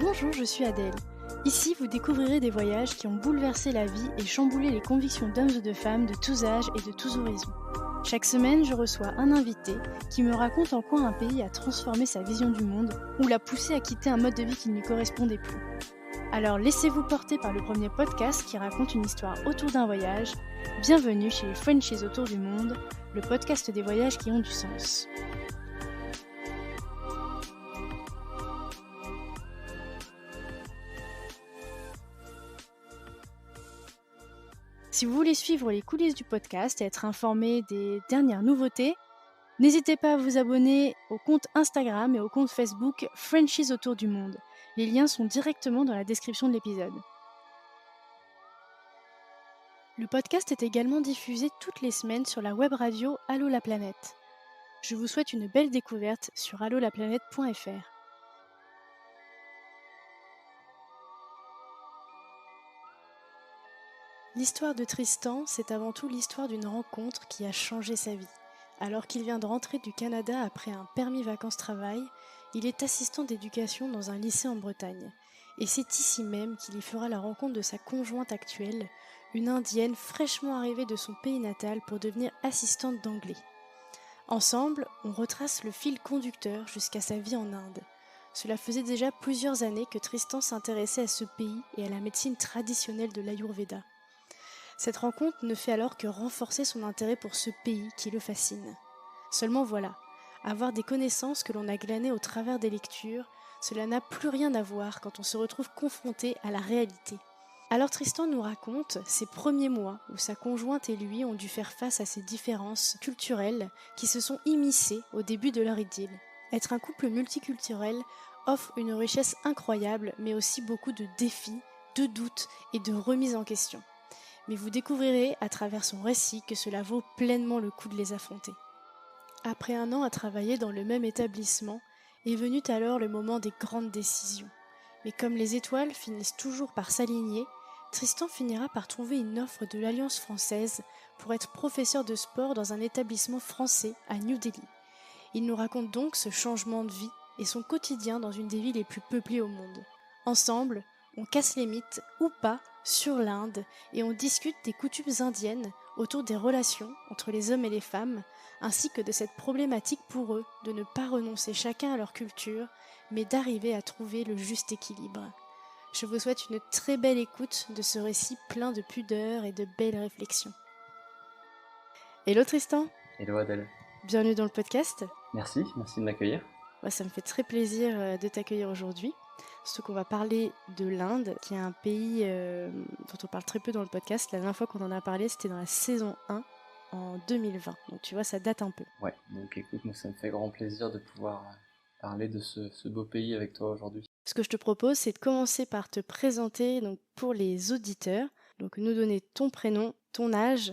Bonjour, je suis Adèle. Ici, vous découvrirez des voyages qui ont bouleversé la vie et chamboulé les convictions d'hommes ou de femmes de tous âges et de tous horizons. Chaque semaine, je reçois un invité qui me raconte en quoi un pays a transformé sa vision du monde ou l'a poussé à quitter un mode de vie qui ne lui correspondait plus. Alors laissez-vous porter par le premier podcast qui raconte une histoire autour d'un voyage. Bienvenue chez les Frenchies autour du monde, le podcast des voyages qui ont du sens. Si vous voulez suivre les coulisses du podcast et être informé des dernières nouveautés, n'hésitez pas à vous abonner au compte Instagram et au compte Facebook Frenchies autour du monde. Les liens sont directement dans la description de l'épisode. Le podcast est également diffusé toutes les semaines sur la web radio Allô la planète. Je vous souhaite une belle découverte sur allolaplanète.fr. L'histoire de Tristan, c'est avant tout l'histoire d'une rencontre qui a changé sa vie. Alors qu'il vient de rentrer du Canada après un permis vacances-travail, il est assistant d'éducation dans un lycée en Bretagne. Et c'est ici même qu'il y fera la rencontre de sa conjointe actuelle, une indienne fraîchement arrivée de son pays natal pour devenir assistante d'anglais. Ensemble, on retrace le fil conducteur jusqu'à sa vie en Inde. Cela faisait déjà plusieurs années que Tristan s'intéressait à ce pays et à la médecine traditionnelle de l'Ayurveda. Cette rencontre ne fait alors que renforcer son intérêt pour ce pays qui le fascine. Seulement voilà, avoir des connaissances que l'on a glanées au travers des lectures, cela n'a plus rien à voir quand on se retrouve confronté à la réalité. Alors Tristan nous raconte ses premiers mois où sa conjointe et lui ont dû faire face à ces différences culturelles qui se sont immiscées au début de leur idylle. Être un couple multiculturel offre une richesse incroyable mais aussi beaucoup de défis, de doutes et de remises en question. Mais vous découvrirez à travers son récit que cela vaut pleinement le coup de les affronter. Après un an à travailler dans le même établissement, est venu alors le moment des grandes décisions. Mais comme les étoiles finissent toujours par s'aligner, Tristan finira par trouver une offre de l'Alliance française pour être professeur de sport dans un établissement français à New Delhi. Il nous raconte donc ce changement de vie et son quotidien dans une des villes les plus peuplées au monde. Ensemble, on casse les mythes, ou pas, sur l'Inde et on discute des coutumes indiennes autour des relations entre les hommes et les femmes, ainsi que de cette problématique pour eux de ne pas renoncer chacun à leur culture, mais d'arriver à trouver le juste équilibre. Je vous souhaite une très belle écoute de ce récit plein de pudeur et de belles réflexions. Hello Tristan. Hello Adèle. Bienvenue dans le podcast. Merci de m'accueillir. Ça me fait très plaisir de t'accueillir aujourd'hui. Surtout qu'on va parler de l'Inde, qui est un pays dont on parle très peu dans le podcast. La dernière fois qu'on en a parlé, c'était dans la saison 1 en 2020. Donc tu vois, ça date un peu. Ouais, donc écoute, moi ça me fait grand plaisir de pouvoir parler de ce beau pays avec toi aujourd'hui. Ce que je te propose, c'est de commencer par te présenter donc, pour les auditeurs. Donc nous donner ton prénom, ton âge,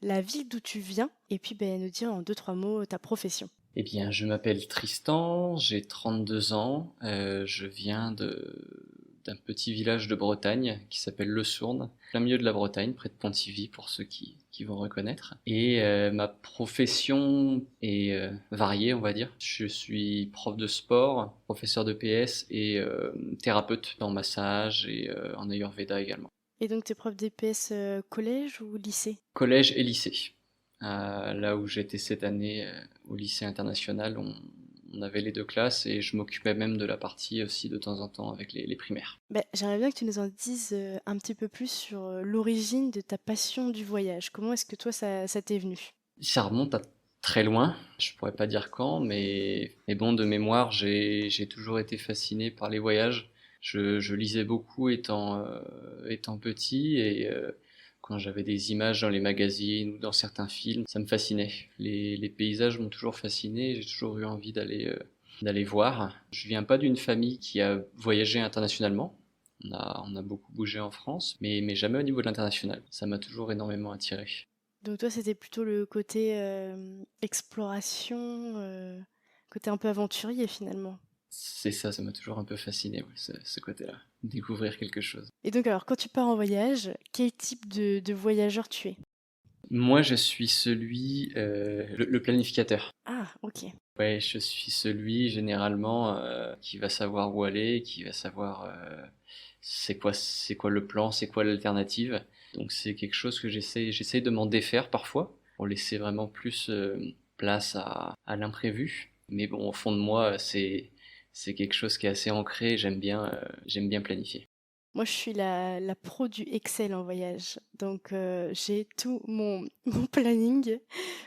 la ville d'où tu viens, et puis nous dire en 2-3 mots ta profession. Eh bien, je m'appelle Tristan, j'ai 32 ans, je viens d'un petit village de Bretagne qui s'appelle Le Sourne, plein milieu de la Bretagne, près de Pontivy pour ceux qui vont reconnaître. Et ma profession est variée, on va dire. Je suis prof de sport, professeur de PS et thérapeute en massage et en Ayurveda également. Et donc t'es prof d'EPS collège ou lycée ? Collège et lycée. Là où j'étais cette année au lycée international, on avait les deux classes et je m'occupais même de la partie aussi de temps en temps avec les primaires. J'aimerais bien que tu nous en dises un petit peu plus sur l'origine de ta passion du voyage. Comment est-ce que toi ça t'est venu ? Ça remonte à très loin, je pourrais pas dire quand, mais bon, de mémoire, j'ai toujours été fasciné par les voyages. Je lisais beaucoup étant petit et quand j'avais des images dans les magazines ou dans certains films, ça me fascinait. Les paysages m'ont toujours fasciné, j'ai toujours eu envie d'aller voir. Je viens pas d'une famille qui a voyagé internationalement. On a beaucoup bougé en France, mais jamais au niveau de l'international. Ça m'a toujours énormément attiré. Donc toi, c'était plutôt le côté exploration, côté un peu aventurier finalement. C'est ça m'a toujours un peu fasciné, ouais, ce côté-là. Découvrir quelque chose. Et donc alors, quand tu pars en voyage, quel type de voyageur tu es ? Moi, je suis celui, le planificateur. Ah, ok. Ouais, je suis celui généralement qui va savoir où aller, qui va savoir c'est quoi le plan, c'est quoi l'alternative. Donc c'est quelque chose que j'essaie de m'en défaire parfois pour laisser vraiment plus place à l'imprévu. Mais bon, au fond de moi, c'est quelque chose qui est assez ancré. J'aime bien planifier. Moi, je suis la pro du Excel en voyage. Donc, j'ai tout mon, mon planning,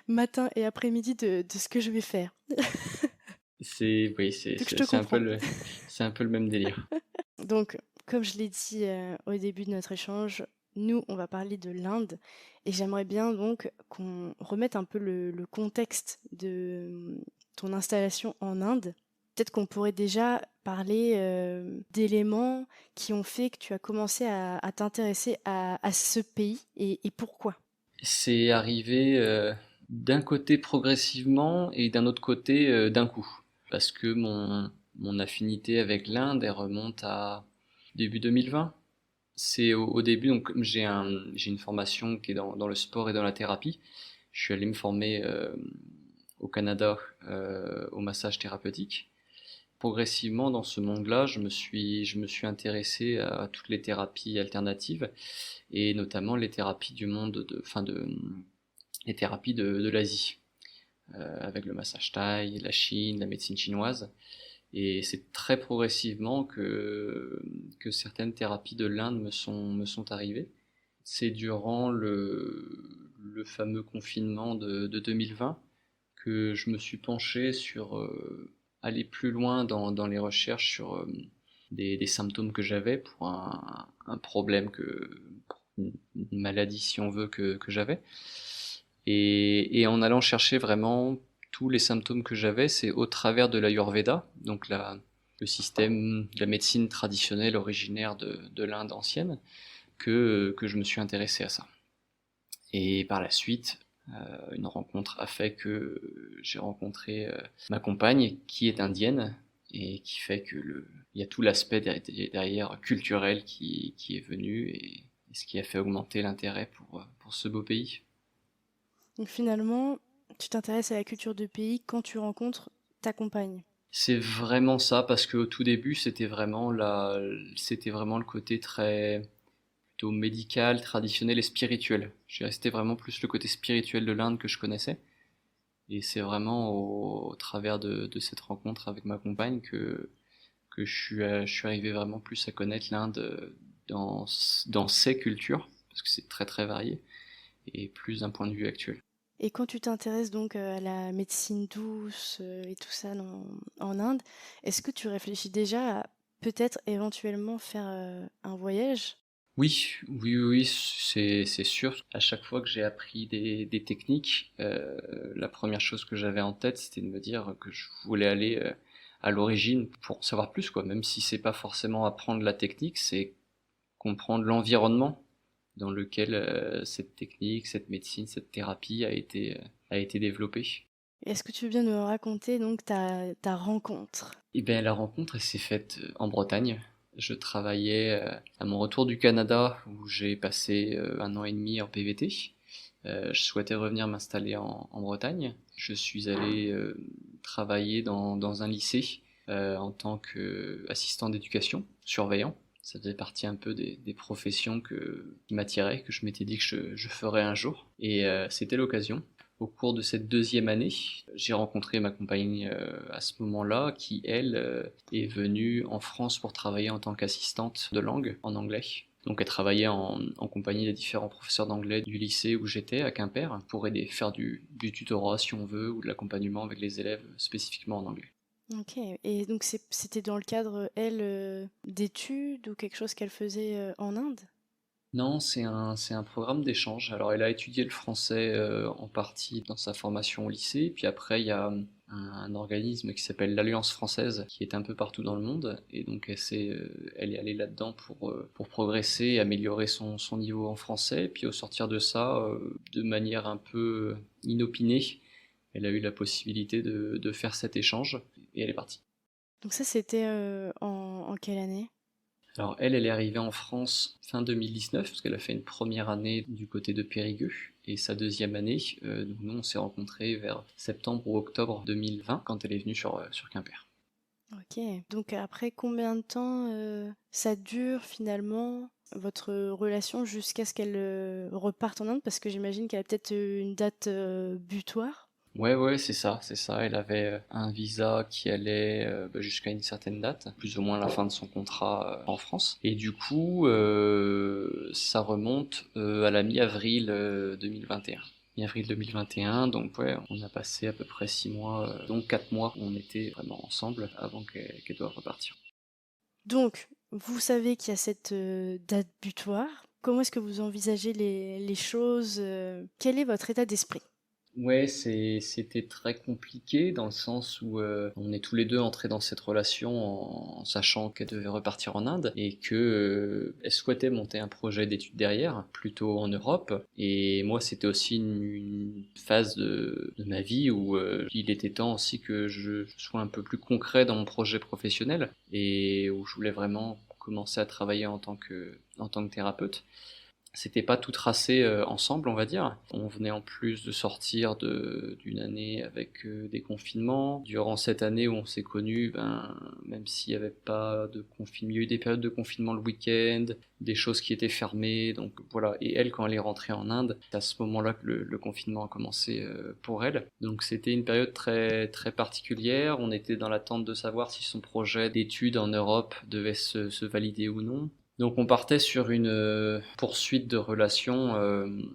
matin et après-midi, de ce que je vais faire. Oui, Donc, je te c'est un peu comprends. le même délire. Donc, comme je l'ai dit au début de notre échange, nous, on va parler de l'Inde. Et j'aimerais bien donc qu'on remette un peu le contexte de ton installation en Inde. Peut-être qu'on pourrait déjà parler d'éléments qui ont fait que tu as commencé à t'intéresser à ce pays et pourquoi. C'est arrivé d'un côté progressivement et d'un autre côté d'un coup. Parce que mon affinité avec l'Inde, elle remonte à début 2020. C'est au début, donc comme j'ai une formation qui est dans le sport et dans la thérapie. Je suis allé me former au Canada au massage thérapeutique. Progressivement, dans ce monde-là, je me suis intéressé à toutes les thérapies alternatives et notamment les thérapies du monde les thérapies de l'Asie, avec le massage thaï, la Chine, la médecine chinoise. Et c'est très progressivement que certaines thérapies de l'Inde me sont arrivées. C'est durant le fameux confinement de 2020 que je me suis penché sur aller plus loin dans les recherches sur des symptômes que j'avais pour un problème une maladie si on veut que j'avais. Et en allant chercher vraiment tous les symptômes que j'avais, c'est au travers de l'Ayurveda, donc le système de la médecine traditionnelle originaire de l'Inde ancienne, que je me suis intéressé à ça. Et par la suite, une rencontre a fait que j'ai rencontré ma compagne qui est indienne et qui fait que il y a tout l'aspect derrière culturel qui est venu et ce qui a fait augmenter l'intérêt pour ce beau pays. Donc finalement, tu t'intéresses à la culture de pays quand tu rencontres ta compagne. C'est vraiment ça parce qu'au tout début c'était vraiment le côté très plutôt médical, traditionnel et spirituel. J'ai resté vraiment plus le côté spirituel de l'Inde que je connaissais. Et c'est vraiment au travers de cette rencontre avec ma compagne que je suis arrivé vraiment plus à connaître l'Inde dans ses cultures, parce que c'est très très varié, et plus d'un point de vue actuel. Et quand tu t'intéresses donc à la médecine douce et tout ça en Inde, est-ce que tu réfléchis déjà à peut-être éventuellement faire un voyage? Oui, oui, oui, oui, c'est sûr. À chaque fois que j'ai appris des techniques, la première chose que j'avais en tête, c'était de me dire que je voulais aller à l'origine pour en savoir plus, quoi. Même si c'est pas forcément apprendre la technique, c'est comprendre l'environnement dans lequel cette technique, cette médecine, cette thérapie a été développée. Est-ce que tu veux bien nous raconter donc ta rencontre? Et bien la rencontre, elle s'est faite en Bretagne. Je travaillais à mon retour du Canada où j'ai passé 1 an et demi en PVT. Je souhaitais revenir m'installer en Bretagne. Je suis allé travailler dans un lycée en tant qu'assistant d'éducation, surveillant. Ça faisait partie un peu des professions qui m'attiraient, que je m'étais dit que je ferais un jour. Et c'était l'occasion. Au cours de cette deuxième année, j'ai rencontré ma compagne à ce moment-là, qui, elle, est venue en France pour travailler en tant qu'assistante de langue en anglais. Donc elle travaillait en compagnie des différents professeurs d'anglais du lycée où j'étais, à Quimper, pour aider, faire du tutorat si on veut, ou de l'accompagnement avec les élèves spécifiquement en anglais. Ok. Et donc c'était dans le cadre, elle, d'études ou quelque chose qu'elle faisait en Inde? Non, c'est un programme d'échange. Alors, elle a étudié le français en partie dans sa formation au lycée, puis après, il y a un organisme qui s'appelle l'Alliance française, qui est un peu partout dans le monde, et donc elle est allée là-dedans pour progresser et améliorer son niveau en français, puis au sortir de ça, de manière un peu inopinée, elle a eu la possibilité de faire cet échange, et elle est partie. Donc ça, c'était en quelle année? Alors elle est arrivée en France fin 2019 parce qu'elle a fait une première année du côté de Périgueux et sa deuxième année. Donc nous, on s'est rencontrés vers septembre ou octobre 2020 quand elle est venue sur Quimper. Ok. Donc après combien de temps ça dure finalement votre relation jusqu'à ce qu'elle reparte en Inde? Parce que j'imagine qu'elle a peut-être une date butoir. Ouais, c'est ça, c'est ça. Elle avait un visa qui allait jusqu'à une certaine date, plus ou moins la fin de son contrat en France. Et du coup, ça remonte à la mi-avril 2021. Mi-avril 2021, donc ouais, on a passé à peu près 6 mois, donc 4 mois où on était vraiment ensemble avant qu'elle doive repartir. Donc, vous savez qu'il y a cette date butoir. Comment est-ce que vous envisagez les choses quel est votre état d'esprit? Ouais, c'était très compliqué dans le sens où on est tous les deux entrés dans cette relation en sachant qu'elle devait repartir en Inde et que elle souhaitait monter un projet d'études derrière, plutôt en Europe. Et moi, c'était aussi une phase de ma vie où il était temps aussi que je sois un peu plus concret dans mon projet professionnel et où je voulais vraiment commencer à travailler en tant que thérapeute. C'était pas tout tracé ensemble, on va dire. On venait en plus de sortir d'une année avec des confinements. Durant cette année où on s'est connus, même s'il n'y avait pas de confinement, il y a eu des périodes de confinement le week-end, des choses qui étaient fermées. Donc voilà. Et elle, quand elle est rentrée en Inde, c'est à ce moment-là que le confinement a commencé pour elle. Donc c'était une période très très particulière. On était dans l'attente de savoir si son projet d'études en Europe devait se valider ou non. Donc on partait sur une poursuite de relations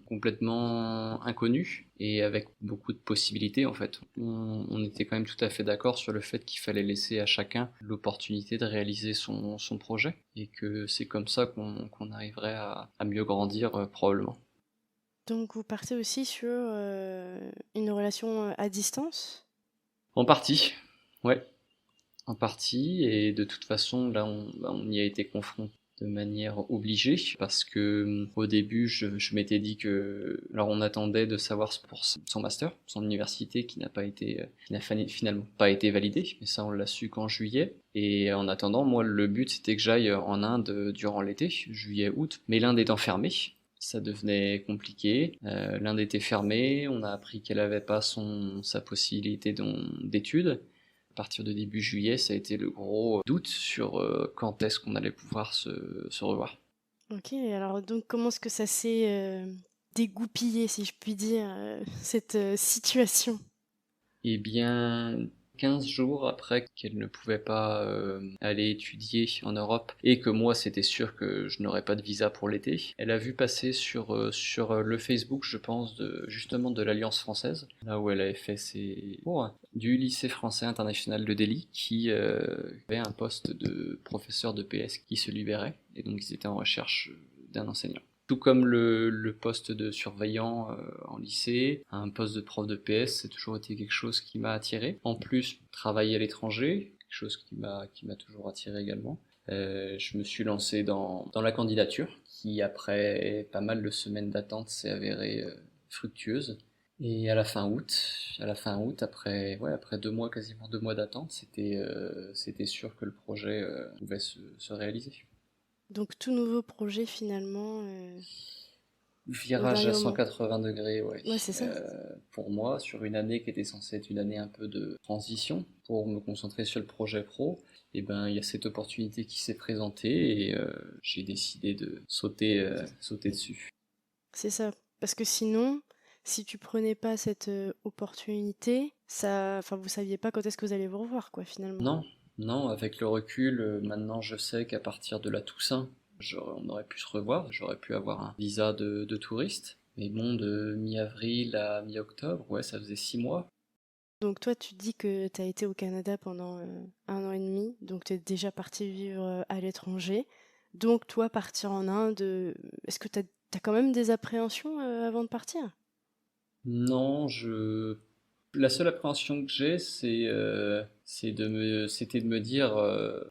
complètement inconnues et avec beaucoup de possibilités en fait. On était quand même tout à fait d'accord sur le fait qu'il fallait laisser à chacun l'opportunité de réaliser son projet et que c'est comme ça qu'on arriverait à mieux grandir probablement. Donc vous partez aussi sur une relation à distance? En partie, ouais. En partie, et de toute façon, là, on y a été confronté de manière obligée, parce que au début, je m'étais dit que, alors on attendait de savoir pour son master, son université, qui n'a finalement pas été validé, mais ça on l'a su qu'en juillet. Et en attendant, moi, le but c'était que j'aille en Inde durant l'été, juillet, août, mais l'Inde étant fermée. Ça devenait compliqué. L'Inde était fermée. On a appris qu'elle avait pas sa possibilité d'études. À partir de début juillet, ça a été le gros doute sur quand est-ce qu'on allait pouvoir se revoir. Ok, alors donc comment est-ce que ça s'est dégoupillé, si je puis dire, cette situation? Eh bien, 15 jours après qu'elle ne pouvait pas aller étudier en Europe et que moi c'était sûr que je n'aurais pas de visa pour l'été, elle a vu passer sur le Facebook, je pense, justement de l'Alliance française, là où elle avait fait ses cours, du lycée français international de Delhi, qui avait un poste de professeur de PS qui se libérait, et donc ils étaient en recherche d'un enseignant. Tout comme le poste de surveillant en lycée, un poste de prof de PS, c'est toujours été quelque chose qui m'a attiré. En plus, travailler à l'étranger, quelque chose qui m'a toujours attiré également. Je me suis lancé dans la candidature, qui après pas mal de semaines d'attente s'est avérée fructueuse. Et à la fin août, après 2 mois, quasiment 2 mois d'attente, c'était sûr que le projet pouvait se réaliser. Donc tout nouveau projet finalement au Virage dernier à moment. 180 degrés, ouais. Ouais, c'est ça. Pour moi, sur une année qui était censée être une année un peu de transition pour me concentrer sur le projet pro, et ben il y a cette opportunité qui s'est présentée et j'ai décidé de sauter dessus. C'est ça. Parce que sinon, si tu prenais pas cette opportunité, ça, enfin, vous saviez pas quand est-ce que vous allez vous revoir, quoi, finalement. Non, non, avec le recul, maintenant je sais qu'à partir de la Toussaint, on aurait pu se revoir, j'aurais pu avoir un visa de touriste. Mais bon, de mi-avril à mi-octobre, ouais, ça faisait 6 mois. Donc toi, tu dis que tu as été au Canada pendant 1 an et demi, donc tu es déjà parti vivre à l'étranger. Donc toi, partir en Inde, est-ce que tu as quand même des appréhensions avant de partir? Non, la seule appréhension que j'ai, c'était de me dire,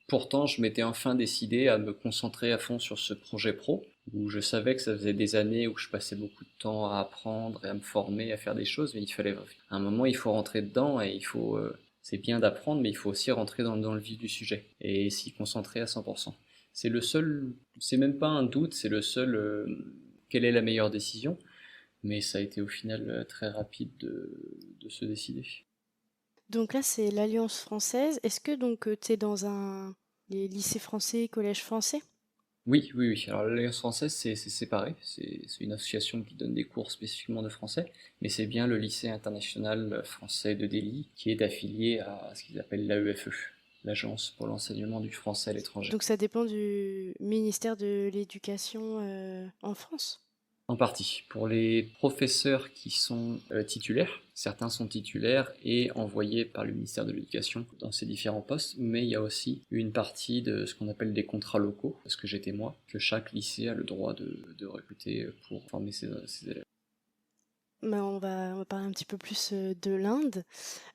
pourtant, je m'étais enfin décidé à me concentrer à fond sur ce projet pro, où je savais que ça faisait des années où je passais beaucoup de temps à apprendre et à me former, à faire des choses, mais à un moment, il faut rentrer dedans et c'est bien d'apprendre, mais il faut aussi rentrer dans le vif du sujet et s'y concentrer à 100%. C'est même pas un doute, c'est le seul, quelle est la meilleure décision? mais ça a été au final très rapide de se décider. Donc là, c'est l'Alliance française. Est-ce que donc tu es dans les lycées français, collèges français? Oui, oui, oui. Alors l'Alliance française, c'est séparé. C'est une association qui donne des cours spécifiquement de français, mais c'est bien le lycée international français de Delhi qui est affilié à ce qu'ils appellent l'AEFE, l'Agence pour l'enseignement du français à l'étranger. Donc ça dépend du ministère de l'Éducation en France. En partie. Pour les professeurs qui sont titulaires, certains sont titulaires et envoyés par le ministère de l'Éducation dans ces différents postes, mais il y a aussi une partie de ce qu'on appelle des contrats locaux, parce que j'étais moi, que chaque lycée a le droit de recruter pour former ses élèves. Mais on va parler un petit peu plus de l'Inde.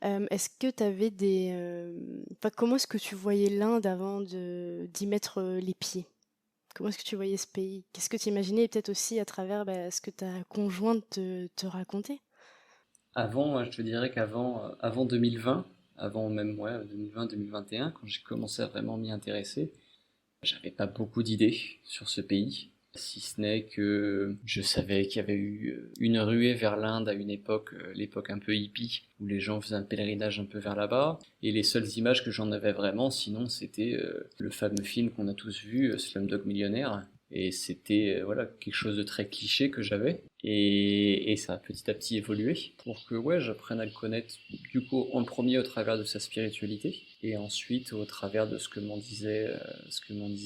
Est-ce que tu avais enfin, comment est-ce que tu voyais l'Inde avant d'y mettre les pieds? Comment est-ce que tu voyais ce pays? Qu'est-ce que tu imaginais? Et peut-être aussi à travers ce que ta conjointe te racontait. Avant, je te dirais avant 2020, avant même ouais, 2020-2021, quand j'ai commencé à vraiment m'y intéresser, j'avais pas beaucoup d'idées sur ce pays, si ce n'est que je savais qu'il y avait eu une ruée vers l'Inde à une époque, l'époque un peu hippie, où les gens faisaient un pèlerinage un peu vers là-bas, et les seules images que j'en avais vraiment, sinon c'était le fameux film qu'on a tous vu, Slumdog Millionnaire, et c'était voilà quelque chose de très cliché que j'avais, et ça a petit à petit évolué pour que ouais j'apprenne à le connaître du coup en premier au travers de sa spiritualité et ensuite au travers de ce que m'en disait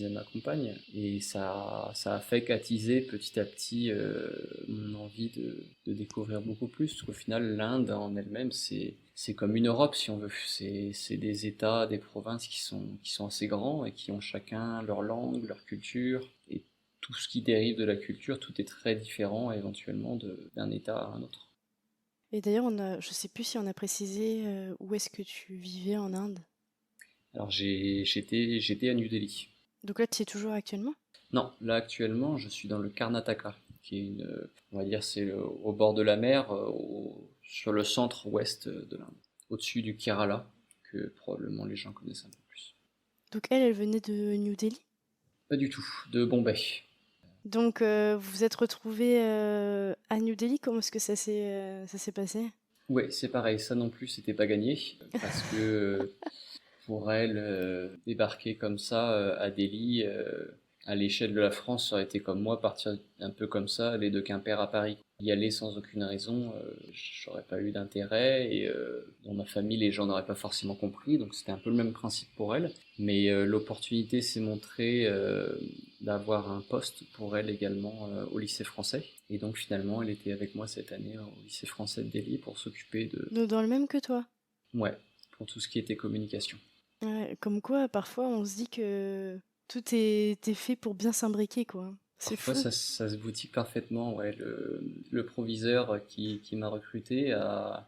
ma compagne. Et ça a fait qu'attiser petit à petit mon envie de découvrir beaucoup plus. Parce qu'au final, l'Inde en elle-même, c'est comme une Europe si on veut. C'est des États, des provinces qui sont assez grands et qui ont chacun leur langue, leur culture. Et tout ce qui dérive de la culture, tout est très différent éventuellement d'un État à un autre. Et d'ailleurs, je sais plus si on a précisé où est-ce que tu vivais en Inde. Alors j'étais à New Delhi. Donc là, tu y es toujours actuellement? Non, là actuellement, je suis dans le Karnataka, qui est on va dire, au bord de la mer, sur le centre-ouest de l'Inde, au-dessus du Kerala, que probablement les gens connaissent un peu plus. Donc elle venait de New Delhi. Pas du tout, de Bombay. Donc vous vous êtes retrouvés à New Delhi. Comment est-ce que ça s'est passé? Ouais, c'est pareil, ça non plus, c'était pas gagné, parce que pour elle, débarquer comme ça à Delhi, à l'échelle de la France, ça aurait été comme moi partir un peu comme ça, aller de Quimper à Paris. Y aller sans aucune raison, j'aurais pas eu d'intérêt et dans ma famille, les gens n'auraient pas forcément compris, donc c'était un peu le même principe pour elle. Mais l'opportunité s'est montrée d'avoir un poste pour elle également au lycée français. Et donc finalement, elle était avec moi cette année au lycée français de Delhi pour s'occuper Donc dans le même que toi. ouais, pour tout ce qui était communication. Ouais, comme quoi, parfois, on se dit que tout est fait pour bien s'imbriquer, quoi. C'est Parfois, fou. ça se boutique parfaitement. Ouais. Le proviseur qui m'a recruté a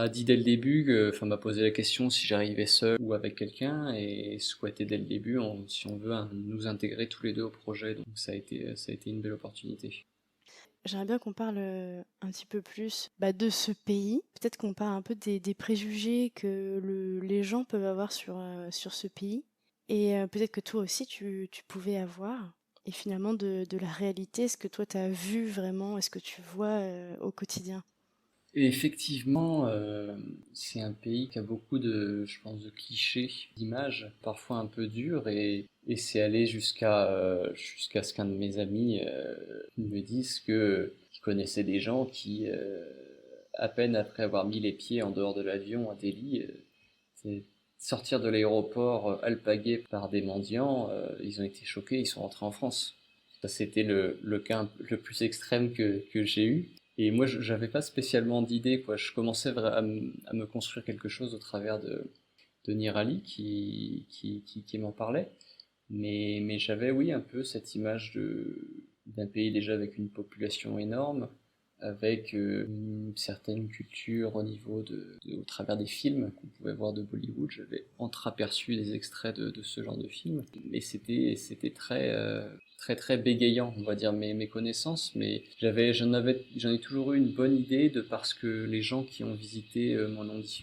dit dès le début, enfin, m'a posé la question si j'arrivais seul ou avec quelqu'un et souhaitait dès le début, si on veut, nous intégrer tous les deux au projet. Donc, ça a été une belle opportunité. J'aimerais bien qu'on parle un petit peu plus de ce pays. Peut-être qu'on parle un peu des préjugés que les gens peuvent avoir sur ce pays. Et peut-être que toi aussi, tu pouvais avoir. Et finalement, de la réalité, est-ce que toi, tu as vu vraiment, est-ce que tu vois au quotidien? Et effectivement, c'est un pays qui a beaucoup je pense, de clichés, d'images, parfois un peu dures, et c'est allé jusqu'à ce qu'un de mes amis me dise qu'il connaissait des gens qui, à peine après avoir mis les pieds en dehors de l'avion à Delhi, c'est sortir de l'aéroport alpagués par des mendiants, ils ont été choqués, ils sont rentrés en France. Ça, c'était le cas le plus extrême que j'ai eu. Et moi, j'avais pas spécialement d'idée, quoi. Je commençais à me construire quelque chose au travers de Nirali qui m'en parlait. Mais j'avais, oui, un peu cette image d'un pays déjà avec une population énorme, avec une certaine culture au niveau au travers des films qu'on pouvait voir de Bollywood. J'avais entreaperçu des extraits de ce genre de films, mais c'était très bégayant, on va dire mes connaissances. Mais j'en ai toujours eu une bonne idée de parce que les gens qui ont visité m'en ont dit,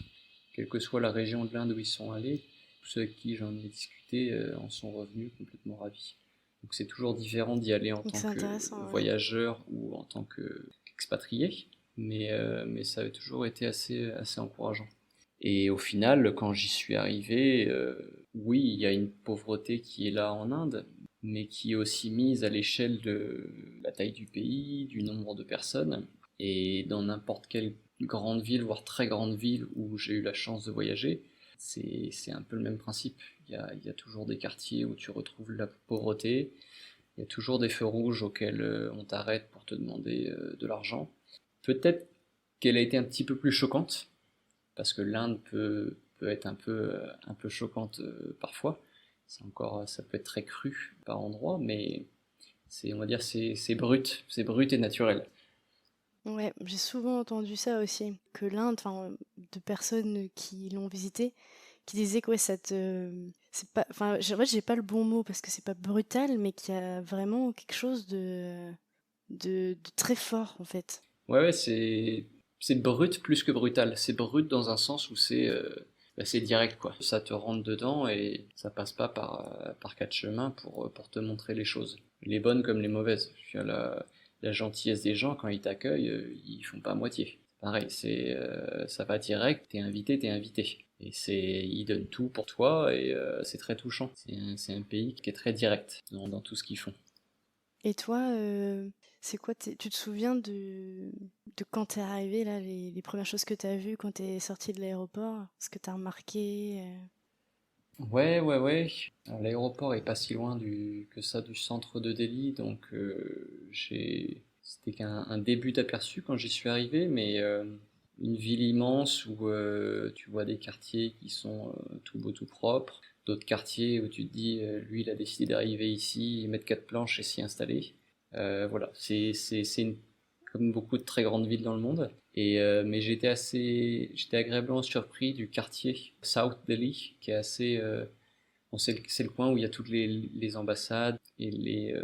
quelle que soit la région de l'Inde où ils sont allés, tous ceux avec qui j'en ai discuté en sont revenus complètement ravis. Donc c'est toujours différent d'y aller en Donc tant c'est que intéressant, ouais. voyageur ou en tant que expatriés, mais ça a toujours été assez encourageant. Et au final, quand j'y suis arrivé, oui, il y a une pauvreté qui est là en Inde, mais qui est aussi mise à l'échelle de la taille du pays, du nombre de personnes. Et dans n'importe quelle grande ville, voire très grande ville où j'ai eu la chance de voyager, c'est un peu le même principe. Il y a toujours des quartiers où tu retrouves la pauvreté, il y a toujours des feux rouges auxquels on t'arrête pour te demander de l'argent. Peut-être qu'elle a été un petit peu plus choquante, parce que l'Inde peut être un peu choquante parfois. Ça peut être très cru par endroits, mais on va dire, c'est brut et naturel. Ouais, j'ai souvent entendu ça aussi, que l'Inde, enfin, de personnes qui l'ont visité, qui disaient que ouais, c'est pas, enfin, en fait, j'ai pas le bon mot parce que c'est pas brutal, mais qu'il y a vraiment quelque chose de très fort en fait. Ouais, c'est brut plus que brutal. C'est brut dans un sens où c'est direct, quoi. Ça te rentre dedans et ça passe pas par quatre chemins pour te montrer les choses. Les bonnes comme les mauvaises. La gentillesse des gens, quand ils t'accueillent, ils font pas à moitié. Pareil, ça va direct, t'es invité. Et ils donnent tout pour toi et c'est très touchant. C'est un pays qui est très direct dans tout ce qu'ils font. Et toi, c'est quoi, tu te souviens de quand t'es arrivé là, les premières choses que t'as vues quand t'es sorti de l'aéroport, ce que t'as remarqué? Ouais. L'aéroport est pas si loin que ça du centre de Delhi, donc c'était qu'un début d'aperçu quand j'y suis arrivé, mais une ville immense où tu vois des quartiers qui sont tout beaux, tout propres, d'autres quartiers où tu te dis, lui, il a décidé d'arriver ici, mettre quatre planches et s'y installer. Voilà, comme beaucoup de très grandes villes dans le monde. Mais j'étais agréablement surpris du quartier South Delhi, qui est bon, c'est le coin où il y a toutes les ambassades et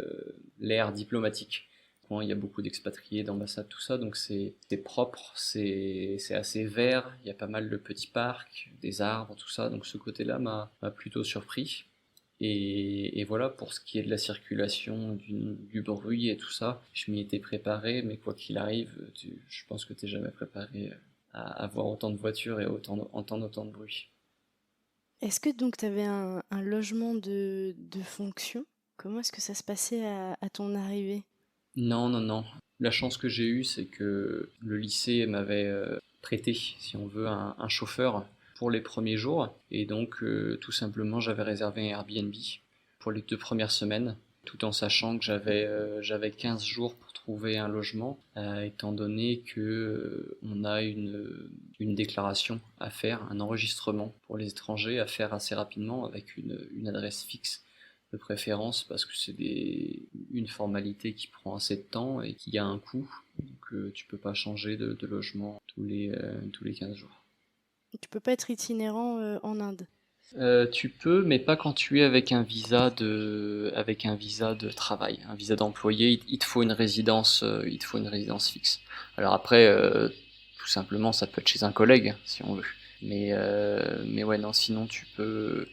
l'ère diplomatique. Il y a beaucoup d'expatriés, d'ambassades, tout ça, donc c'est propre, c'est assez vert, il y a pas mal de petits parcs, des arbres, tout ça, donc ce côté-là m'a plutôt surpris. Et voilà, pour ce qui est de la circulation, du bruit et tout ça, je m'y étais préparé, mais quoi qu'il arrive, je pense que t'es jamais préparé à voir autant de voitures et entendre autant de bruit. Est-ce que donc tu avais un logement de fonction? Comment est-ce que ça se passait à ton arrivée? Non. La chance que j'ai eue, c'est que le lycée m'avait prêté, si on veut, un chauffeur pour les premiers jours. Et donc, tout simplement, j'avais réservé un Airbnb pour les 2 premières semaines, tout en sachant que j'avais 15 jours pour trouver un logement, étant donné que on a une déclaration à faire, un enregistrement pour les étrangers à faire assez rapidement avec une adresse fixe de préférence parce que une formalité qui prend assez de temps et qui a un coût. Donc tu peux pas changer de logement tous les 15 jours. Tu peux pas être itinérant en Inde. Tu peux, mais pas quand tu es avec un visa de travail, un visa d'employé. Il te faut une résidence, il te faut une résidence fixe. Alors après, tout simplement, ça peut être chez un collègue, si on veut. Mais ouais, non, sinon tu peux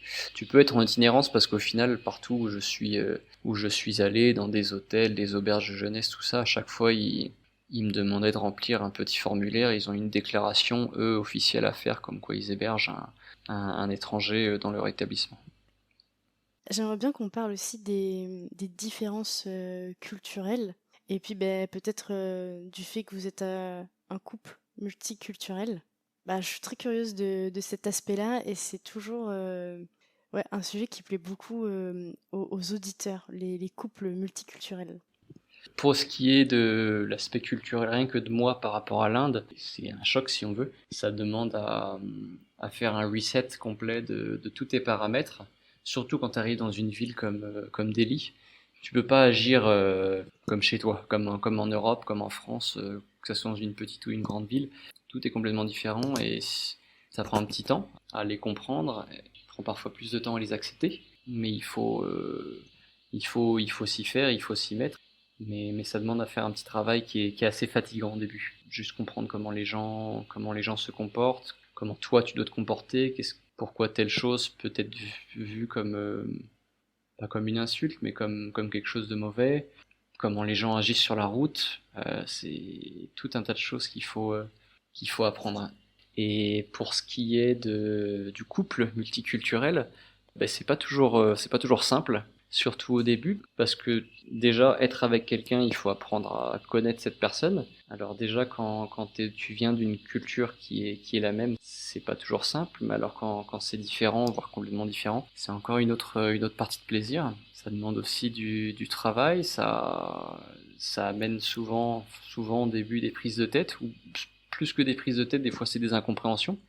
être en itinérance parce qu'au final, partout où je suis allé, dans des hôtels, des auberges de jeunesse, tout ça, à chaque fois, ils me demandaient de remplir un petit formulaire. Ils ont une déclaration, eux, officielle à faire, comme quoi ils hébergent un étranger dans leur établissement. J'aimerais bien qu'on parle aussi des différences culturelles et puis ben, peut-être du fait que vous êtes un couple multiculturel. Bah, je suis très curieuse de cet aspect-là et c'est toujours ouais, un sujet qui plaît beaucoup aux auditeurs, les couples multiculturels. Pour ce qui est de l'aspect culturel, rien que de moi par rapport à l'Inde, c'est un choc si on veut. Ça demande à faire un reset complet de tous tes paramètres, surtout quand tu arrives dans une ville comme Delhi. Tu peux pas agir comme chez toi, comme en Europe, comme en France, que ce soit dans une petite ou une grande ville. Tout est complètement différent et ça prend un petit temps à les comprendre. Il prend parfois plus de temps à les accepter, mais il faut s'y faire, il faut s'y mettre. Mais ça demande à faire un petit travail qui est assez fatigant au début. Juste comprendre comment les gens se comportent, comment toi tu dois te comporter, pourquoi telle chose peut être vue comme, pas comme une insulte, mais comme quelque chose de mauvais, comment les gens agissent sur la route. C'est tout un tas de choses qu'il faut apprendre. Et pour ce qui est du couple multiculturel, ben, c'est pas toujours simple, surtout au début, parce que déjà être avec quelqu'un, il faut apprendre à connaître cette personne. Alors déjà tu viens d'une culture qui est la même, c'est pas toujours simple, mais alors quand c'est différent, voire complètement différent, c'est encore une autre partie de plaisir. Ça demande aussi du travail, ça amène souvent au début des prises de tête, ou plus que des prises de tête, des fois c'est des incompréhensions.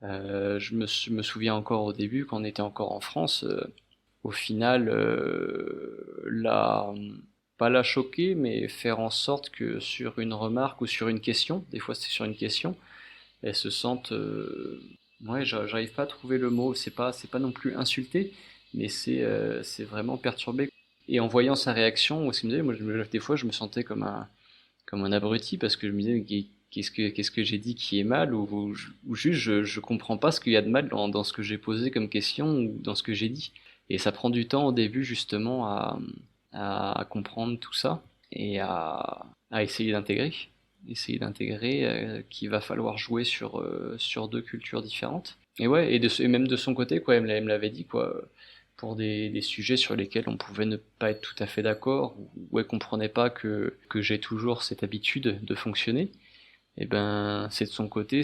Me souviens encore au début, quand on était encore en France, au final, pas la choquer, mais faire en sorte que sur une remarque ou sur une question, des fois c'est sur une question, elle se sente, ouais, j'arrive pas à trouver le mot, c'est pas non plus insulté, mais c'est vraiment perturbé. Et en voyant sa réaction, aussi me disais, des fois je me sentais comme un abruti parce que je me disais, qu'est-ce que j'ai dit qui est mal, ou juste je comprends pas ce qu'il y a de mal dans ce que j'ai posé comme question ou dans ce que j'ai dit. Et ça prend du temps au début justement à comprendre tout ça et à essayer d'intégrer qu'il va falloir jouer sur deux cultures différentes. Et ouais, et même de son côté, quoi, elle me l'avait dit, quoi, pour des sujets sur lesquels on pouvait ne pas être tout à fait d'accord, ou elle comprenait pas que j'ai toujours cette habitude de fonctionner. Et ben, c'est de son côté,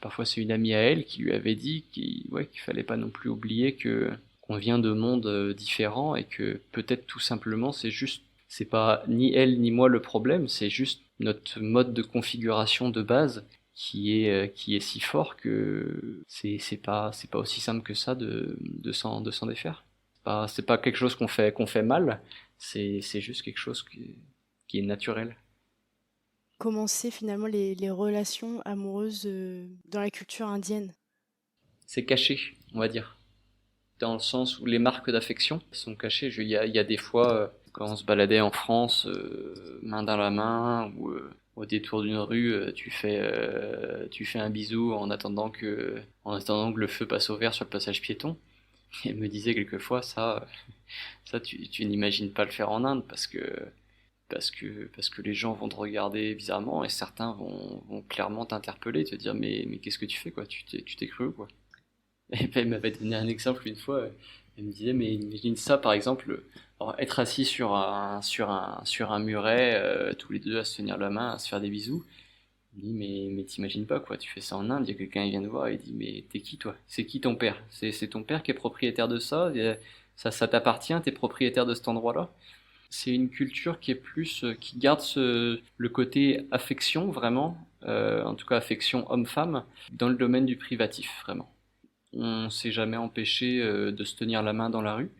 parfois c'est une amie à elle qui lui avait dit ouais, qu'il fallait pas non plus oublier qu'on vient de mondes différents et que peut-être tout simplement c'est pas ni elle ni moi le problème, c'est juste notre mode de configuration de base qui est si fort que c'est pas aussi simple que ça de s'en défaire. C'est pas quelque chose qu'on fait mal, c'est juste quelque chose qui est naturel. Comment c'est finalement les relations amoureuses dans la culture indienne? C'est caché, on va dire. Dans le sens où les marques d'affection sont cachées. Il y a des fois, quand on se baladait en France, main dans la main, ou au détour d'une rue, tu fais un bisou en attendant que le feu passe au vert sur le passage piéton. Et elle me disait quelquefois, tu n'imagines pas le faire en Inde parce que les gens vont te regarder bizarrement et certains vont clairement t'interpeller, te dire mais qu'est-ce que tu fais quoi, tu t'es cru quoi. Et puis elle m'avait donné un exemple une fois. Elle me disait, mais imagine ça, par exemple, alors, être assis sur un muret, tous les deux à se tenir la main, à se faire des bisous. Elle me dit, mais t'imagines pas, quoi, tu fais ça en Inde, il y a quelqu'un qui vient te voir et il dit, mais t'es qui, toi? C'est qui ton père? C'est ton père qui est propriétaire de ça? Ça t'appartient, t'es propriétaire de cet endroit-là? C'est une culture qui est plus, qui garde le côté affection, vraiment, en tout cas affection homme-femme, dans le domaine du privatif, vraiment. On s'est jamais empêché de se tenir la main dans la rue,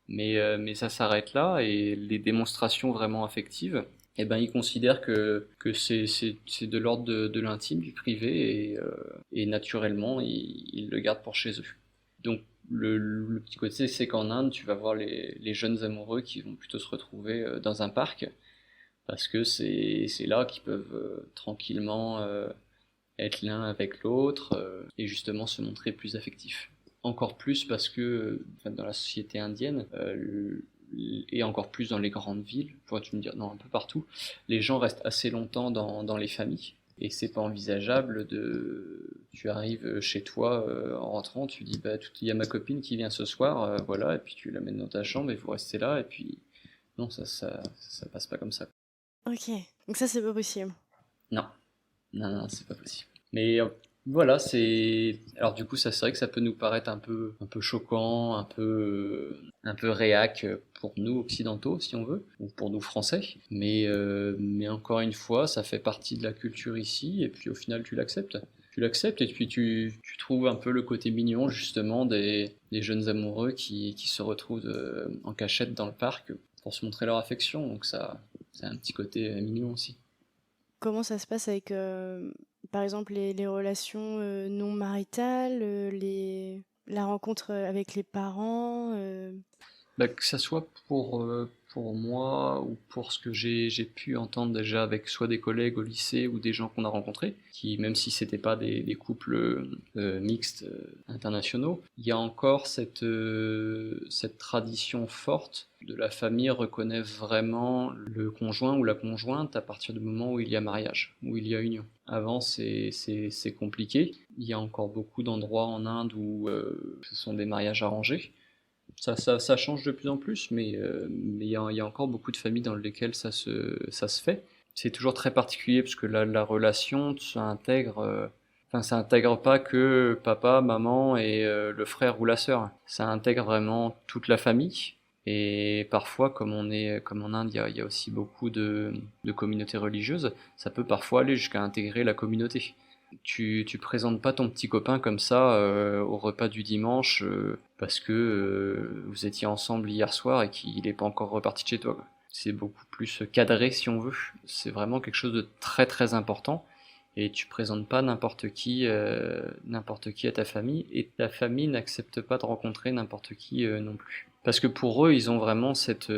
mais ça s'arrête là et les démonstrations vraiment affectives, eh ben, ils considèrent que c'est de l'ordre de l'intime, du privé et naturellement ils le gardent pour chez eux. Donc le petit côté, c'est qu'en Inde, tu vas voir les jeunes amoureux qui vont plutôt se retrouver dans un parc parce que c'est là qu'ils peuvent tranquillement être l'un avec l'autre et justement se montrer plus affectif. Encore plus parce que enfin, dans la société indienne et encore plus dans les grandes villes, pourrais-tu me dire, non, un peu partout, les gens restent assez longtemps dans les familles. Et c'est pas envisageable tu arrives chez toi en rentrant, tu dis, bah, il y a ma copine qui vient ce soir, voilà, et puis tu l'amènes dans ta chambre et vous restez là, et puis, non, ça passe pas comme ça. Ok, donc ça c'est pas possible. Non. Non, c'est pas possible. Mais voilà, c'est. Alors du coup, ça c'est vrai que ça peut nous paraître un peu choquant, un peu réac pour nous occidentaux, si on veut, ou pour nous français. Mais encore une fois, ça fait partie de la culture ici, et puis au final, tu l'acceptes. Tu l'acceptes, et puis tu trouves un peu le côté mignon justement des jeunes amoureux qui se retrouvent en cachette dans le parc pour se montrer leur affection. Donc ça, c'est un petit côté mignon aussi. Comment ça se passe avec, par exemple, les relations non maritales, la rencontre avec les parents Bah, que ça soit pour moi ou pour ce que j'ai pu entendre déjà avec soit des collègues au lycée ou des gens qu'on a rencontrés, qui même si c'était pas des couples mixtes internationaux, il y a encore cette tradition forte de la famille reconnaît vraiment le conjoint ou la conjointe à partir du moment où il y a mariage, où il y a union. Avant, c'est compliqué. Il y a encore beaucoup d'endroits en Inde où ce sont des mariages arrangés. Ça change de plus en plus, mais il y a encore beaucoup de familles dans lesquelles ça se fait. C'est toujours très particulier parce que la relation, ça intègre pas que papa, maman et le frère ou la sœur. Ça intègre vraiment toute la famille. Et parfois, comme en Inde, il y a aussi beaucoup de communautés religieuses, ça peut parfois aller jusqu'à intégrer la communauté. Tu présentes pas ton petit copain comme ça au repas du dimanche parce que vous étiez ensemble hier soir et qu'il n'est pas encore reparti de chez toi, quoi. C'est beaucoup plus cadré si on veut. C'est vraiment quelque chose de très très important et tu présentes pas n'importe qui à ta famille et ta famille n'accepte pas de rencontrer n'importe qui non plus. Parce que pour eux, ils ont vraiment cette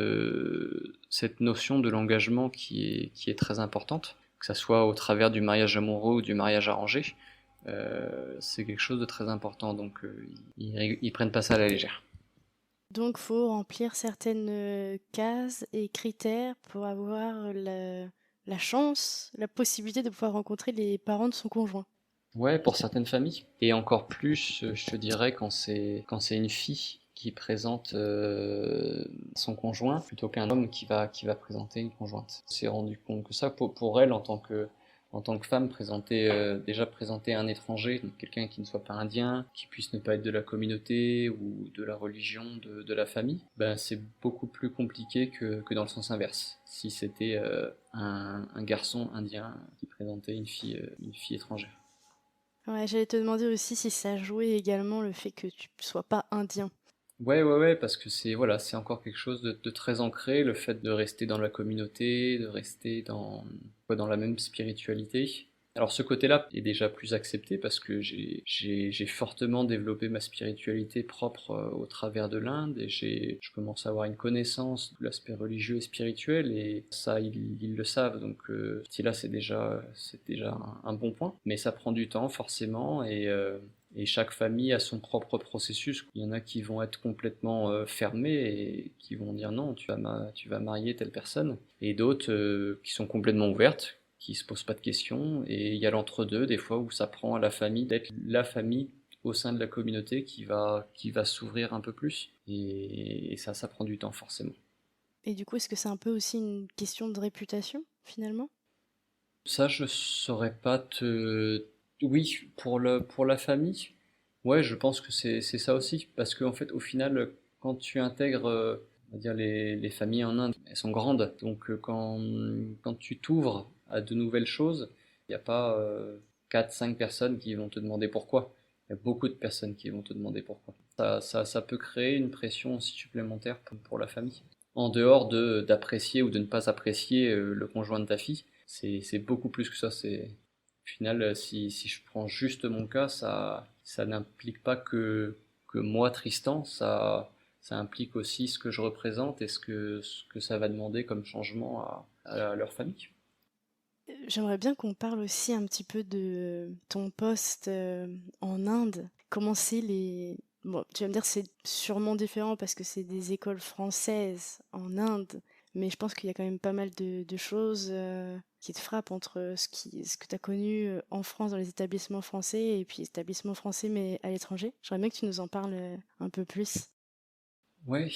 notion de l'engagement qui est très importante, que ça soit au travers du mariage amoureux ou du mariage arrangé. C'est quelque chose de très important, donc ils prennent pas ça à la légère. Donc, faut remplir certaines cases et critères pour avoir la chance, la possibilité de pouvoir rencontrer les parents de son conjoint. Ouais, pour certaines familles. Et encore plus, je te dirais, quand c'est une fille qui présente son conjoint plutôt qu'un homme qui va présenter une conjointe. On s'est rendu compte que ça, pour elle, en tant que femme, déjà présenter un étranger, donc quelqu'un qui ne soit pas indien, qui puisse ne pas être de la communauté ou de la religion de la famille, ben c'est beaucoup plus compliqué que dans le sens inverse. Si c'était un garçon indien qui présentait une fille étrangère. Ouais, j'allais te demander aussi si ça jouait également le fait que tu sois pas indien. Ouais, parce que c'est encore quelque chose de très ancré, le fait de rester dans la communauté, de rester dans la même spiritualité. Alors ce côté-là est déjà plus accepté parce que j'ai fortement développé ma spiritualité propre au travers de l'Inde et je commence à avoir une connaissance de l'aspect religieux et spirituel et ça ils le savent donc là c'est déjà un bon point. Mais ça prend du temps forcément et chaque famille a son propre processus. Il y en a qui vont être complètement fermés et qui vont dire non, tu vas marier telle personne. Et d'autres qui sont complètement ouvertes, qui se posent pas de questions. Et il y a l'entre-deux, des fois, où ça prend à la famille d'être la famille au sein de la communauté qui va s'ouvrir un peu plus. Et ça prend du temps forcément. Et du coup, est-ce que c'est un peu aussi une question de réputation, finalement? Ça, je saurais pas te... Oui, pour la famille, ouais, je pense que c'est ça aussi. Parce qu'en fait, au final, quand tu intègres, on va dire, les familles en Inde, elles sont grandes. Donc, quand tu t'ouvres à de nouvelles choses, il n'y a pas 4-5 personnes qui vont te demander pourquoi. Il y a beaucoup de personnes qui vont te demander pourquoi. Ça peut créer une pression aussi supplémentaire pour la famille. En dehors d'apprécier ou de ne pas apprécier le conjoint de ta fille, c'est beaucoup plus que ça. Au final, si je prends juste mon cas, ça n'implique pas que moi, Tristan, ça implique aussi ce que je représente et ce que ça va demander comme changement à leur famille. J'aimerais bien qu'on parle aussi un petit peu de ton poste en Inde. Comment c'est les... Bon, tu vas me dire c'est sûrement différent parce que c'est des écoles françaises en Inde, mais je pense qu'il y a quand même pas mal de choses qui te frappent entre ce que tu as connu en France dans les établissements français et puis les établissements français mais à l'étranger. J'aimerais bien que tu nous en parles un peu plus. Ouais,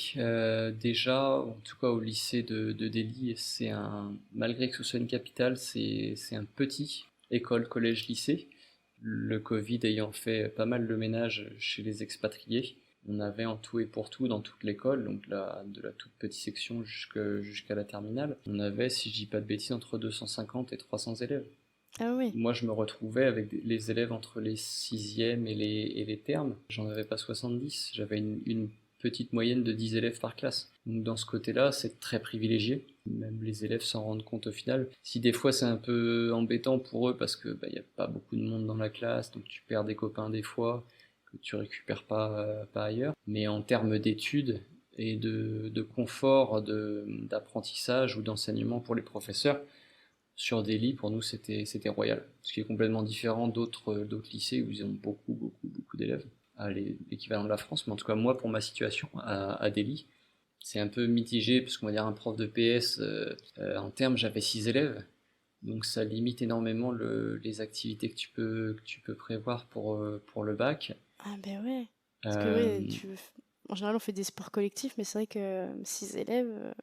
déjà, en tout cas au lycée de Delhi, malgré que ce soit une capitale, c'est un petit école, collège, lycée. Le Covid ayant fait pas mal de ménage chez les expatriés, on avait en tout et pour tout dans toute l'école, donc de la toute petite section jusqu'à la terminale, on avait, si je dis pas de bêtises, entre 250 et 300 élèves. Ah oui, Moi, je me retrouvais avec les élèves entre les sixièmes et les termes. J'en avais pas 70. J'avais une petite moyenne de 10 élèves par classe. Donc, dans ce côté-là, c'est très privilégié. Même les élèves s'en rendent compte au final. Si des fois c'est un peu embêtant pour eux parce que y a pas beaucoup de monde dans la classe, donc tu perds des copains des fois que tu récupères pas ailleurs. Mais en termes d'études, et de confort d'apprentissage ou d'enseignement pour les professeurs. Sur Delhi, pour nous, c'était royal. Ce qui est complètement différent d'autres lycées où ils ont beaucoup d'élèves, à l'équivalent de la France. Mais en tout cas, moi, pour ma situation à Delhi, c'est un peu mitigé, parce qu'on va dire un prof de PS, en termes, j'avais 6 élèves. Donc ça limite énormément les activités que tu peux prévoir pour le bac. Ah ben ouais. Parce que ouais, Euh, en général, on fait des sports collectifs, mais c'est vrai que 6 élèves,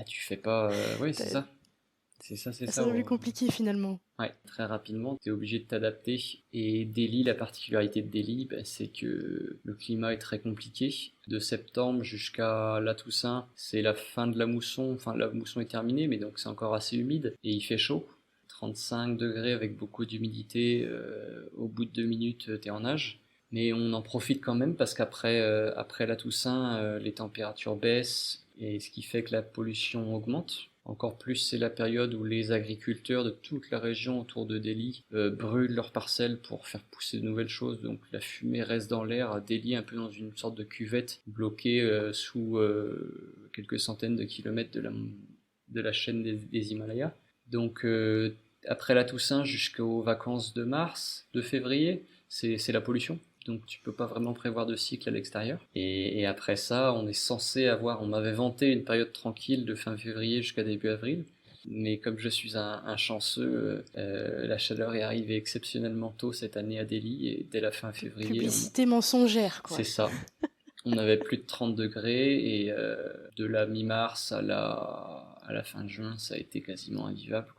Tu fais pas... ouais, c'est t'as- ça. C'est ça ça. devient compliqué finalement. Ouais, très rapidement, tu es obligé de t'adapter. Et Delhi, la particularité de Delhi, bah, c'est que le climat est très compliqué. De septembre jusqu'à la Toussaint, c'est la fin de la mousson. Enfin, la mousson est terminée, mais donc c'est encore assez humide. Et il fait chaud. 35 degrés avec beaucoup d'humidité. Au bout de 2 minutes, tu es en nage. Mais on en profite quand même parce qu'après la Toussaint, les températures baissent. Et ce qui fait que la pollution augmente. Encore plus, c'est la période où les agriculteurs de toute la région autour de Delhi brûlent leurs parcelles pour faire pousser de nouvelles choses. Donc la fumée reste dans l'air. À Delhi, un peu dans une sorte de cuvette bloquée sous quelques centaines de kilomètres de la chaîne des Himalayas. Donc après la Toussaint jusqu'aux vacances de mars, de février, c'est la pollution. Donc tu peux pas vraiment prévoir de cycle à l'extérieur. Et après ça, on m'avait vanté une période tranquille de fin février jusqu'à début avril. Mais comme je suis un chanceux, la chaleur est arrivée exceptionnellement tôt cette année à Delhi et dès la fin février, Publicité mensongère, c'est quoi. ça. On avait plus de 30 degrés et de la mi-mars à la fin de juin, ça a été quasiment invivable, quoi.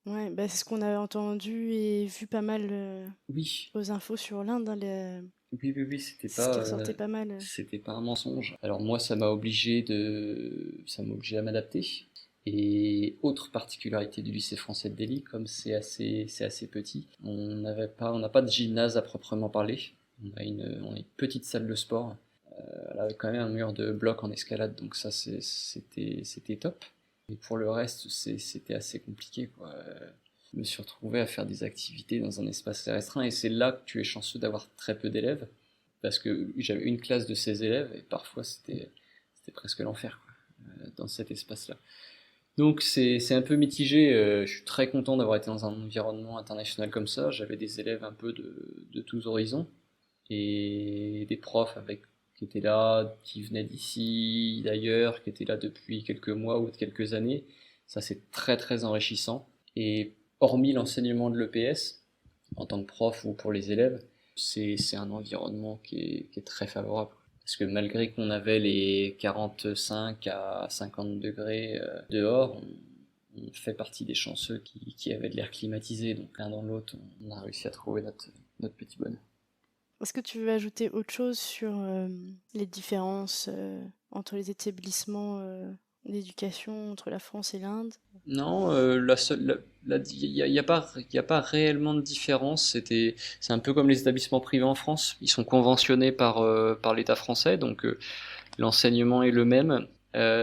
Ouais, bah, c'est ce qu'on avait entendu et vu pas mal Oui, aux infos sur l'Inde, hein, oui, c'est ce qui ressortait pas mal. c'était pas un mensonge. Alors moi, ça m'a obligé à m'adapter. Et autre particularité du lycée français de Delhi, comme c'est assez petit, on n'a pas de gymnase à proprement parler. On a une petite salle de sport. Elle avait quand même un mur de blocs en escalade, donc ça c'était top. Et pour le reste, c'était assez compliqué, quoi. Je me suis retrouvé à faire des activités dans un espace très restreint, et c'est là que tu es chanceux d'avoir très peu d'élèves, parce que j'avais une classe de 16 élèves, et parfois c'était presque l'enfer, quoi, dans cet espace-là. Donc c'est un peu mitigé, je suis très content d'avoir été dans un environnement international comme ça, j'avais des élèves un peu de tous horizons, et des profs qui étaient là, qui venaient d'ici, d'ailleurs, qui étaient là depuis quelques mois ou quelques années. Ça, c'est très enrichissant. Et hormis l'enseignement de l'EPS, en tant que prof ou pour les élèves, c'est un environnement qui est très favorable. Parce que malgré qu'on avait les 45 à 50 degrés dehors, on fait partie des chanceux qui avaient de l'air climatisé. Donc l'un dans l'autre, on a réussi à trouver notre petit bonheur. Est-ce que tu veux ajouter autre chose sur les différences entre les établissements d'éducation entre la France et l'Inde? Non, il y a pas réellement de différence. C'est un peu comme les établissements privés en France. Ils sont conventionnés par l'État français, donc l'enseignement est le même,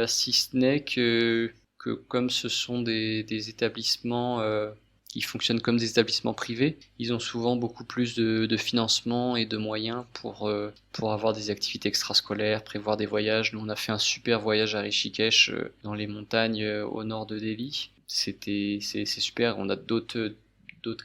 si ce n'est que comme ce sont des établissements qui fonctionnent comme des établissements privés, ils ont souvent beaucoup plus de financement et de moyens pour avoir des activités extrascolaires, prévoir des voyages. Nous, on a fait un super voyage à Rishikesh, dans les montagnes au nord de Delhi. C'est super. On a d'autres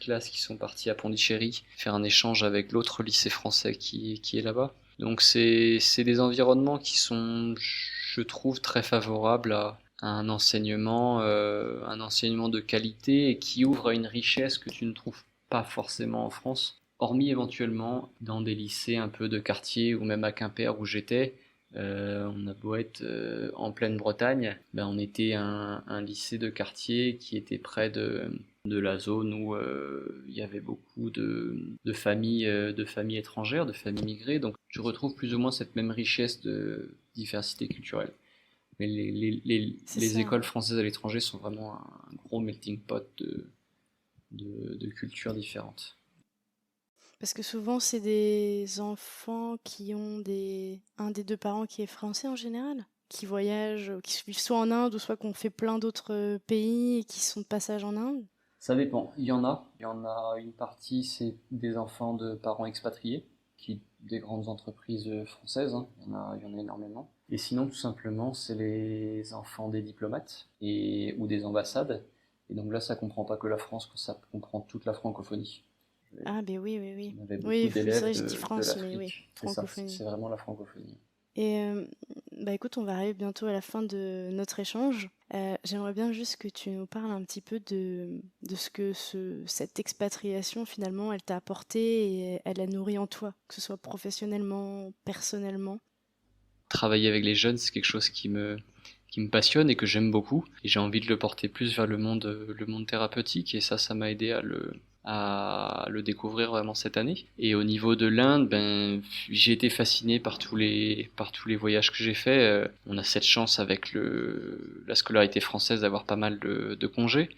classes qui sont parties à Pondichéry faire un échange avec l'autre lycée français qui est là-bas. Donc c'est des environnements qui sont, je trouve, très favorables à un enseignement de qualité et qui ouvre à une richesse que tu ne trouves pas forcément en France, hormis éventuellement dans des lycées un peu de quartier ou même à Quimper où j'étais. On a beau être en pleine Bretagne, ben on était un lycée de quartier qui était près de la zone où il y avait beaucoup de familles étrangères, de familles migrées. Donc tu retrouves plus ou moins cette même richesse de diversité culturelle. Mais C'est les ça. écoles françaises à l'étranger sont vraiment un gros melting pot de cultures différentes. Parce que souvent, c'est des enfants qui ont un des deux parents qui est français en général, qui voyagent, qui vivent soit en Inde ou soit qu'on fait plein d'autres pays et qui sont de passage en Inde. Ça dépend. Il y en a une partie, c'est des enfants de parents expatriés des grandes entreprises françaises, hein. Il y en a énormément. Et sinon, tout simplement, c'est les enfants des diplomates ou des ambassades. Et donc là, ça comprend pas que la France, ça comprend toute la francophonie. Ah, ben oui, oui, oui. On avait beaucoup Oui, c'est d'élèves vrai, je dis de France, mais oui, l'Afrique. C'est ça, francophonie. c'est vraiment la francophonie. Et bah écoute, on va arriver bientôt à la fin de notre échange. J'aimerais bien juste que tu nous parles un petit peu de ce que cette expatriation, finalement, elle t'a apporté et elle a nourri en toi, que ce soit professionnellement, personnellement. Travailler avec les jeunes, c'est quelque chose qui me passionne et que j'aime beaucoup. Et j'ai envie de le porter plus vers le monde thérapeutique. Et ça m'a aidé à le découvrir vraiment cette année. Et au niveau de l'Inde, ben, j'ai été fasciné par tous les voyages que j'ai faits. On a cette chance avec la scolarité française d'avoir pas mal de congés.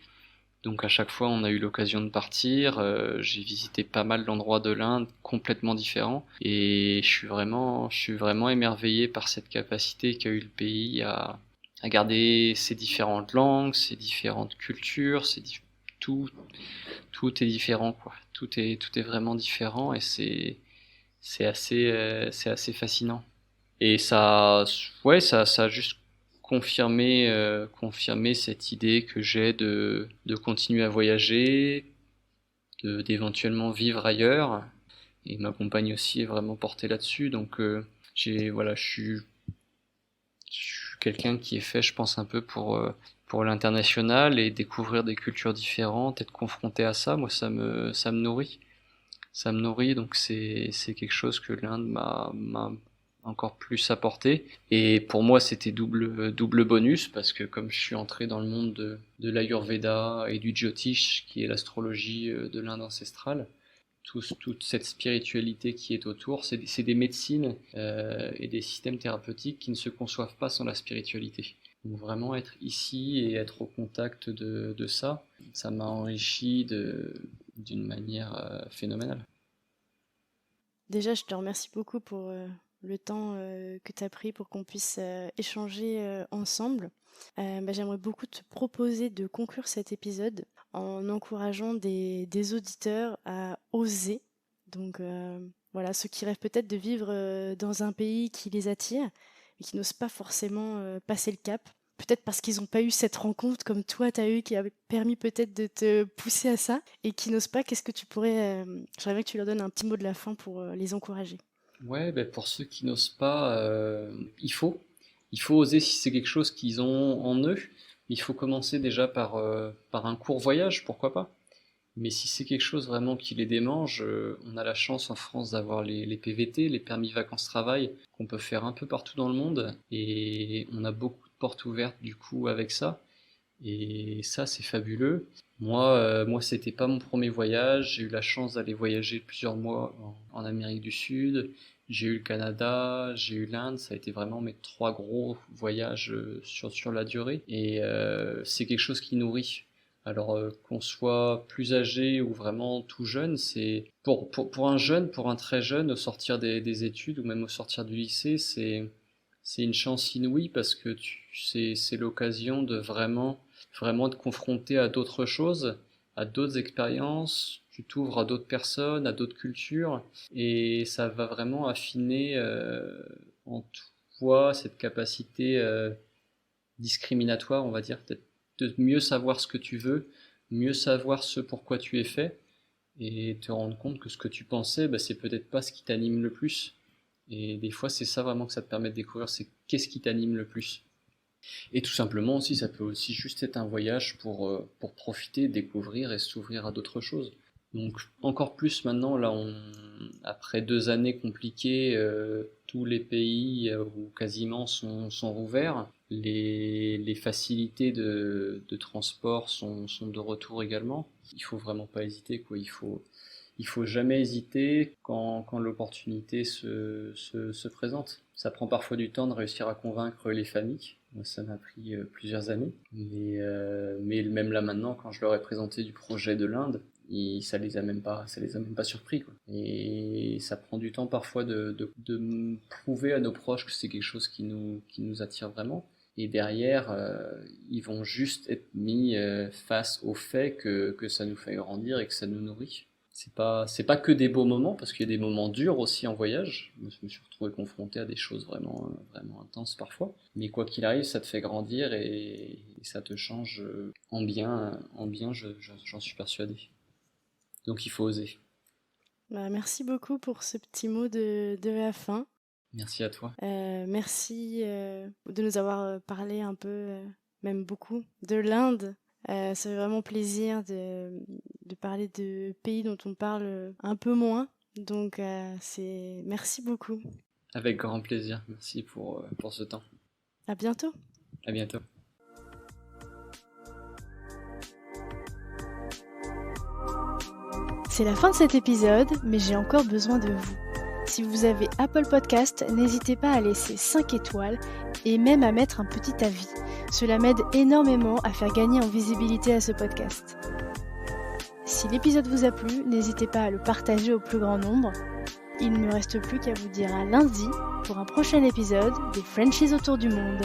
Donc à chaque fois, on a eu l'occasion de partir. J'ai visité pas mal d'endroits de l'Inde complètement différents et je suis vraiment émerveillé par cette capacité qu'a eu le pays à garder ses différentes langues, ses différentes cultures, tout, tout est différent quoi. Tout est vraiment différent et c'est assez fascinant. Et ça a juste confirmé cette idée que j'ai de continuer à voyager, d'éventuellement vivre ailleurs. Et ma compagne aussi est vraiment portée là-dessus. Donc, je suis quelqu'un qui est fait, je pense, un peu pour l'international et découvrir des cultures différentes, être confronté à ça. Moi, ça me nourrit. Ça me nourrit, donc c'est quelque chose que l'Inde m'a encore plus apporté. Et pour moi, c'était double bonus parce que comme je suis entré dans le monde de l'Ayurveda et du Jyotish, qui est l'astrologie de l'Inde ancestrale, toute cette spiritualité qui est autour, c'est des médecines et des systèmes thérapeutiques qui ne se conçoivent pas sans la spiritualité. Donc vraiment être ici et être au contact de ça, ça m'a enrichi d'une manière phénoménale. Déjà, je te remercie beaucoup pour le temps que tu as pris pour qu'on puisse échanger ensemble. Bah, j'aimerais beaucoup te proposer de conclure cet épisode en encourageant des auditeurs à oser. Donc voilà, ceux qui rêvent peut-être de vivre dans un pays qui les attire, mais qui n'osent pas forcément passer le cap. Peut-être parce qu'ils n'ont pas eu cette rencontre comme toi, tu as eu, qui a permis peut-être de te pousser à ça, et qui n'osent pas, qu'est-ce que tu pourrais... j'aimerais bien que tu leur donnes un petit mot de la fin pour les encourager. Ouais, ben pour ceux qui n'osent pas, il faut. Il faut oser si c'est quelque chose qu'ils ont en eux. Il faut commencer déjà par un court voyage, pourquoi pas. Mais si c'est quelque chose vraiment qui les démange, on a la chance en France d'avoir les PVT, les permis vacances-travail, qu'on peut faire un peu partout dans le monde. Et on a beaucoup de portes ouvertes du coup avec ça. Et ça, c'est fabuleux. Moi, c'était pas mon premier voyage. J'ai eu la chance d'aller voyager plusieurs mois en Amérique du Sud. J'ai eu le Canada, j'ai eu l'Inde. Ça a été vraiment mes trois gros voyages sur la durée. Et c'est quelque chose qui nourrit. Alors qu'on soit plus âgé ou vraiment tout jeune, c'est pour un jeune, pour un très jeune, au sortir des études ou même au sortir du lycée, c'est une chance inouïe parce que c'est l'occasion de vraiment te confronter à d'autres choses, à d'autres expériences, tu t'ouvres à d'autres personnes, à d'autres cultures, et ça va vraiment affiner en toi cette capacité discriminatoire, on va dire, peut-être de mieux savoir ce que tu veux, mieux savoir ce pourquoi tu es fait, et te rendre compte que ce que tu pensais, bah, c'est peut-être pas ce qui t'anime le plus. Et des fois, c'est ça vraiment que ça te permet de découvrir, c'est qu'est-ce qui t'anime le plus. Et tout simplement aussi, ça peut aussi juste être un voyage pour profiter, découvrir et s'ouvrir à d'autres choses. Donc encore plus maintenant, là, après 2 années compliquées, tous les pays ou quasiment sont rouverts. Les facilités de transport sont de retour également. Il faut vraiment pas hésiter, quoi. Il faut jamais hésiter quand l'opportunité se présente. Ça prend parfois du temps de réussir à convaincre les familles. Moi, ça m'a pris plusieurs années. Mais même là maintenant, quand je leur ai présenté du projet de l'Inde, ça les a même pas surpris, quoi. Et ça prend du temps parfois de prouver à nos proches que c'est quelque chose qui nous attire vraiment. Et derrière, ils vont juste être mis face au fait que ça nous fait grandir et que ça nous nourrit. C'est pas que des beaux moments, parce qu'il y a des moments durs aussi en voyage. Je me suis retrouvé confronté à des choses vraiment, vraiment intenses parfois. Mais quoi qu'il arrive, ça te fait grandir et ça te change en bien. En bien, j'en suis persuadé. Donc il faut oser. Bah, merci beaucoup pour ce petit mot de la fin. Merci à toi. Merci de nous avoir parlé un peu, même beaucoup, de l'Inde. Ça fait vraiment plaisir de parler de pays dont on parle un peu moins. Donc, merci beaucoup. Avec grand plaisir. Merci pour ce temps. À bientôt. À bientôt. C'est la fin de cet épisode, mais j'ai encore besoin de vous. Si vous avez Apple Podcast, n'hésitez pas à laisser 5 étoiles et même à mettre un petit avis. Cela m'aide énormément à faire gagner en visibilité à ce podcast. Si l'épisode vous a plu, n'hésitez pas à le partager au plus grand nombre. Il ne me reste plus qu'à vous dire à lundi pour un prochain épisode des Frenchies autour du monde.